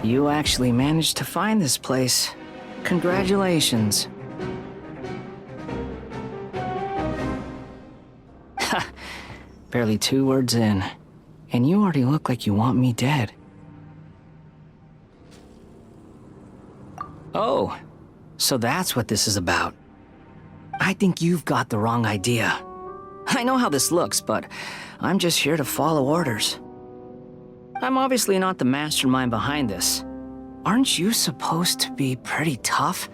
You actually managed to find this place. Congratulations. Ha! Barely 2 words in, and you already look like you want me dead. Oh, so that's what this is about. I think you've got the wrong idea. I know how this looks, but I'm just here to follow orders. I'm obviously not the mastermind behind this. Aren't you supposed to be pretty tough?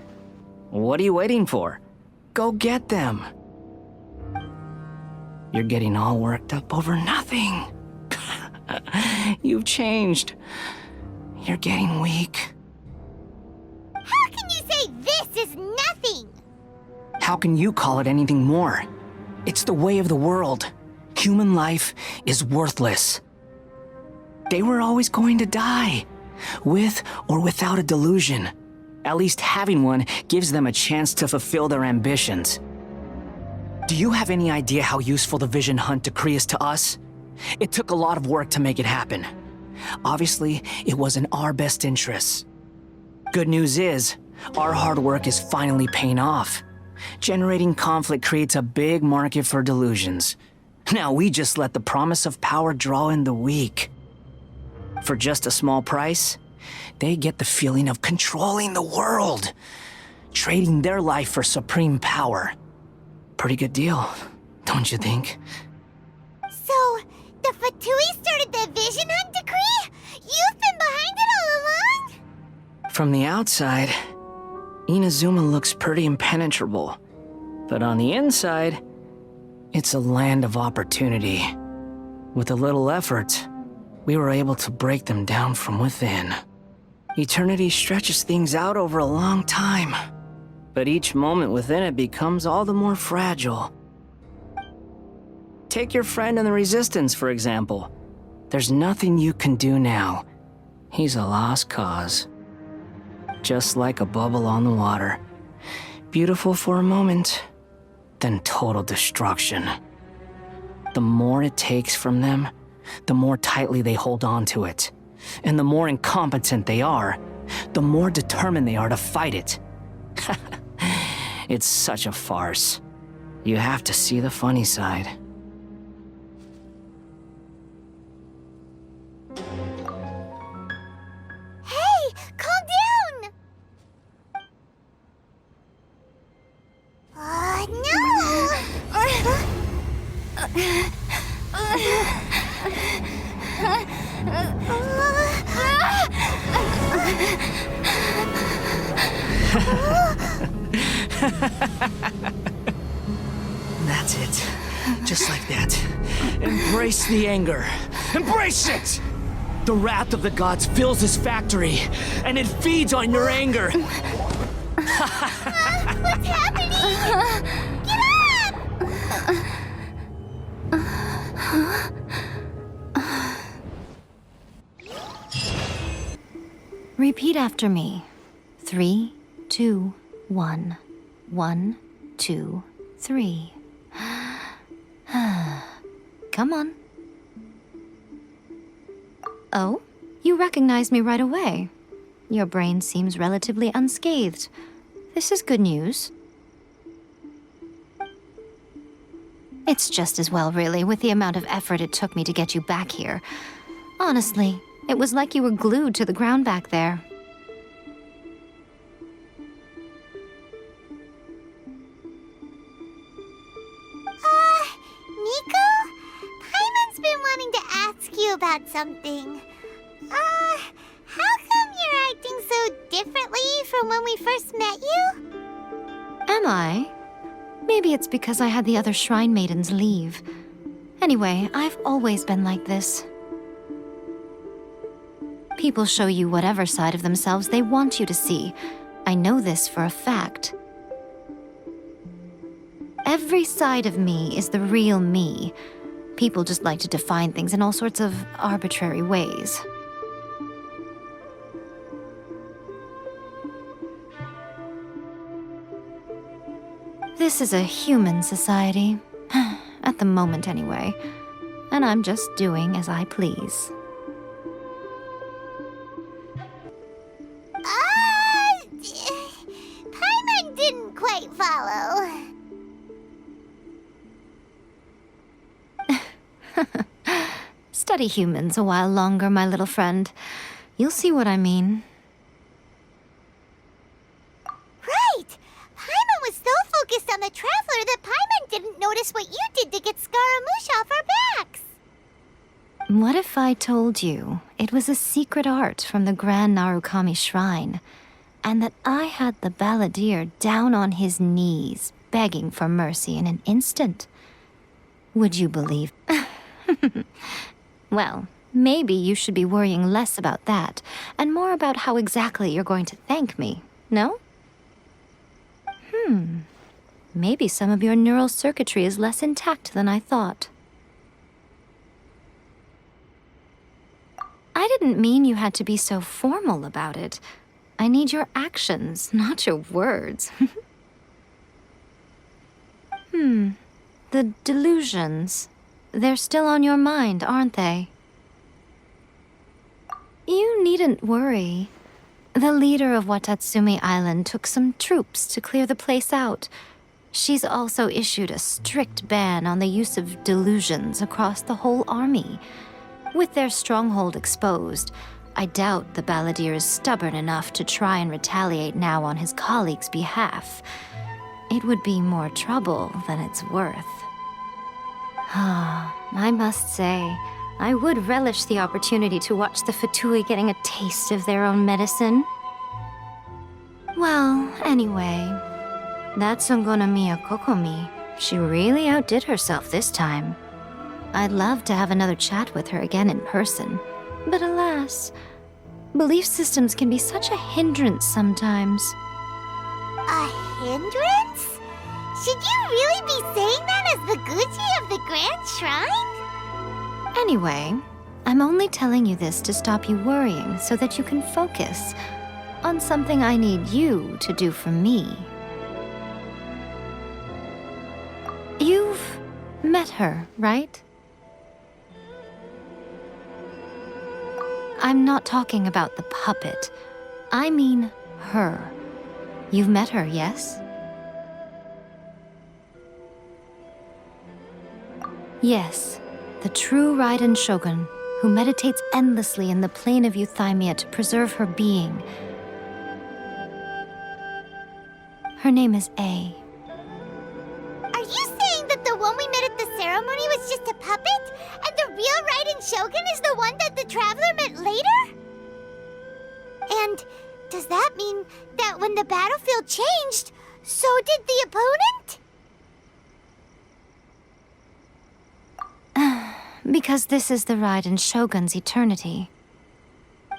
What are you waiting for? Go get them. You're getting all worked up over nothing. You've changed. You're getting weak. How can you say this is nothing? How can you call it anything more? It's the way of the world. Human life is worthless. They were always going to die, with or without a delusion. At least having one gives them a chance to fulfill their ambitions. Do you have any idea how useful the Vision Hunt decree is to us? It took a lot of work to make it happen. Obviously, it was in our best interests. Good news is, our hard work is finally paying off. Generating conflict creates a big market for delusions. Now we just let the promise of power draw in the weak. For just a small price, they get the feeling of controlling the world, trading their life for supreme power. Pretty good deal, don't you think? So, the Fatui started the Vision Hunt decree? You've been behind it all along? From the outside, Inazuma looks pretty impenetrable. But on the inside, it's a land of opportunity. With a little effort, we were able to break them down from within. Eternity stretches things out over a long time, but each moment within it becomes all the more fragile. Take your friend in the Resistance, for example. There's nothing you can do now. He's a lost cause. Just like a bubble on the water. Beautiful for a moment, then total destruction. The more it takes from them, the more tightly they hold on to it. And the more incompetent they are, the more determined they are to fight it. It's such a farce. You have to see the funny side. Hey, calm down! That's it. Just like that. Embrace the anger. Embrace it! The wrath of the gods fills this factory, and it feeds on your anger. What's happening? Get up! Repeat after me. 3, 2, 1. 1, 2, 3. Come on. Oh, you recognized me right away. Your brain seems relatively unscathed. This is good news. It's just as well, really, with the amount of effort it took me to get you back here. Honestly, it was like you were glued to the ground back there. Nico? Paimon's been wanting to ask you about something. How come you're acting so differently from when we first met you? Am I? Maybe it's because I had the other Shrine Maidens leave. Anyway, I've always been like this. People show you whatever side of themselves they want you to see. I know this for a fact. Every side of me is the real me. People just like to define things in all sorts of arbitrary ways. This is a human society. At the moment, anyway. And I'm just doing as I please. follow. Study humans a while longer, my little friend. You'll see what I mean. Right! Paimon was so focused on the Traveler that Paimon didn't notice what you did to get Scaramouche off our backs. What if I told you it was a secret art from the Grand Narukami Shrine, and that I had the balladeer down on his knees, begging for mercy in an instant? Would you believe? Well, maybe you should be worrying less about that, and more about how exactly you're going to thank me, no? Maybe some of your neural circuitry is less intact than I thought. I didn't mean you had to be so formal about it. I need your actions, not your words. The delusions. They're still on your mind, aren't they? You needn't worry. The leader of Watatsumi Island took some troops to clear the place out. She's also issued a strict ban on the use of delusions across the whole army. With their stronghold exposed, I doubt the balladeer is stubborn enough to try and retaliate now on his colleagues' behalf. It would be more trouble than it's worth. I must say, I would relish the opportunity to watch the Fatui getting a taste of their own medicine. Well, anyway, that Sungonomiya Kokomi, she really outdid herself this time. I'd love to have another chat with her again in person, but alas, belief systems can be such a hindrance sometimes. A hindrance? Should you really be saying that as the Gucci of the Grand Shrine? Anyway, I'm only telling you this to stop you worrying so that you can focus on something I need you to do for me. You've met her, right? I'm not talking about the puppet. I mean her. You've met her, yes? Yes, the true Raiden Shogun, who meditates endlessly in the plane of Euthymia to preserve her being. Her name is A. Are you saying that the one we met at the ceremony was just a puppet? And the real Raiden Shogun is the one that the Traveler met later? And does that mean that when the battlefield changed, so did the opponent? Because this is the Raiden Shogun's eternity.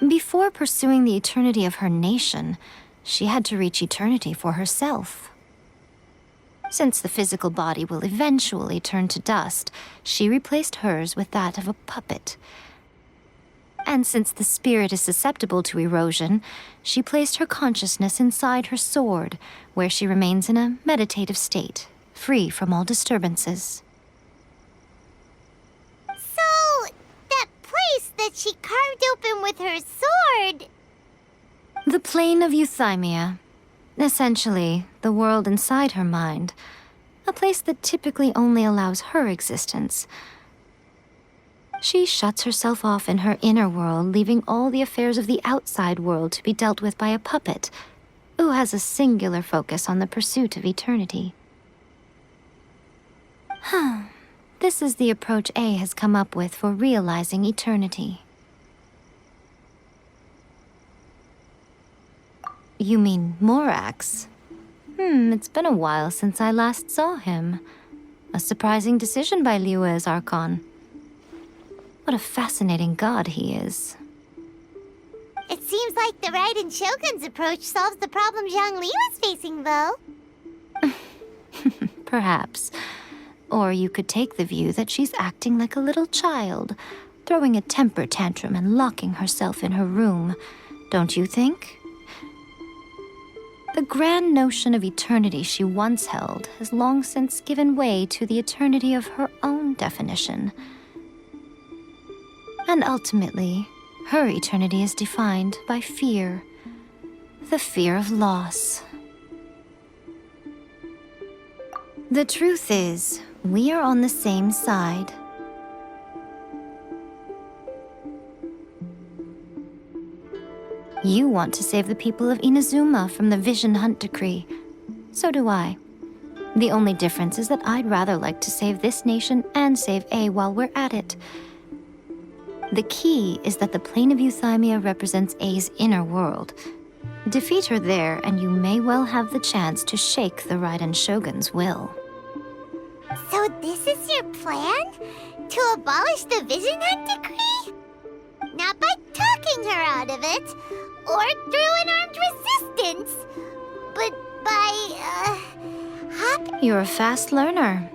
Before pursuing the eternity of her nation, she had to reach eternity for herself. Since the physical body will eventually turn to dust, she replaced hers with that of a puppet. And since the spirit is susceptible to erosion, she placed her consciousness inside her sword, where she remains in a meditative state, free from all disturbances. So, that place that she carved open with her sword... The plane of Euthymia. Essentially, the world inside her mind. A place that typically only allows her existence. She shuts herself off in her inner world, leaving all the affairs of the outside world to be dealt with by a puppet, who has a singular focus on the pursuit of eternity. This is the approach A has come up with for realizing eternity. You mean Morax? It's been a while since I last saw him. A surprising decision by Liyue's Archon. What a fascinating god he is. It seems like the Raiden Shogun's approach solves the problem Zhongli was facing, though. Perhaps. Or you could take the view that she's acting like a little child, throwing a temper tantrum and locking herself in her room. Don't you think? The grand notion of eternity she once held has long since given way to the eternity of her own definition. And ultimately, her eternity is defined by fear. The fear of loss. The truth is, we are on the same side. You want to save the people of Inazuma from the Vision Hunt decree. So do I. The only difference is that I'd rather like to save this nation and save A while we're at it. The key is that the plane of Euthymia represents A's inner world. Defeat her there, and you may well have the chance to shake the Raiden Shogun's will. So this is your plan? To abolish the Vision Hunt decree? Not by talking her out of it, or through an armed resistance, but by, You're a fast learner.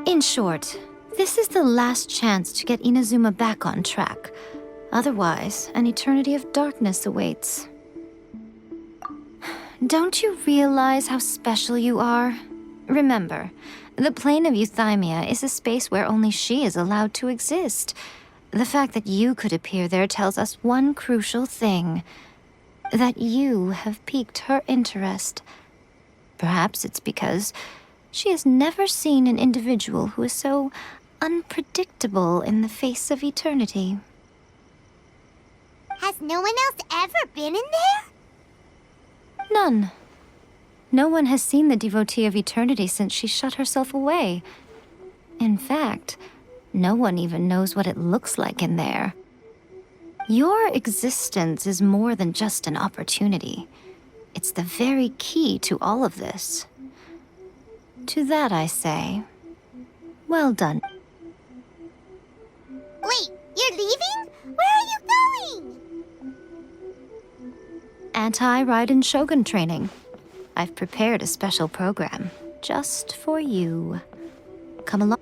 In short, this is the last chance to get Inazuma back on track. Otherwise, an eternity of darkness awaits. Don't you realize how special you are? Remember, the plane of Euthymia is a space where only she is allowed to exist. The fact that you could appear there tells us one crucial thing. That you have piqued her interest. Perhaps it's because she has never seen an individual who is so unpredictable in the face of eternity. has no one else ever been in there? None. No one has seen the devotee of eternity since she shut herself away. In fact, no one even knows what it looks like in there. Your existence is more than just an opportunity. It's the very key to all of this. To that I say, well done. Wait, you're leaving? Where are you going? Anti-Raiden Shogun training. I've prepared a special program just for you. Come along.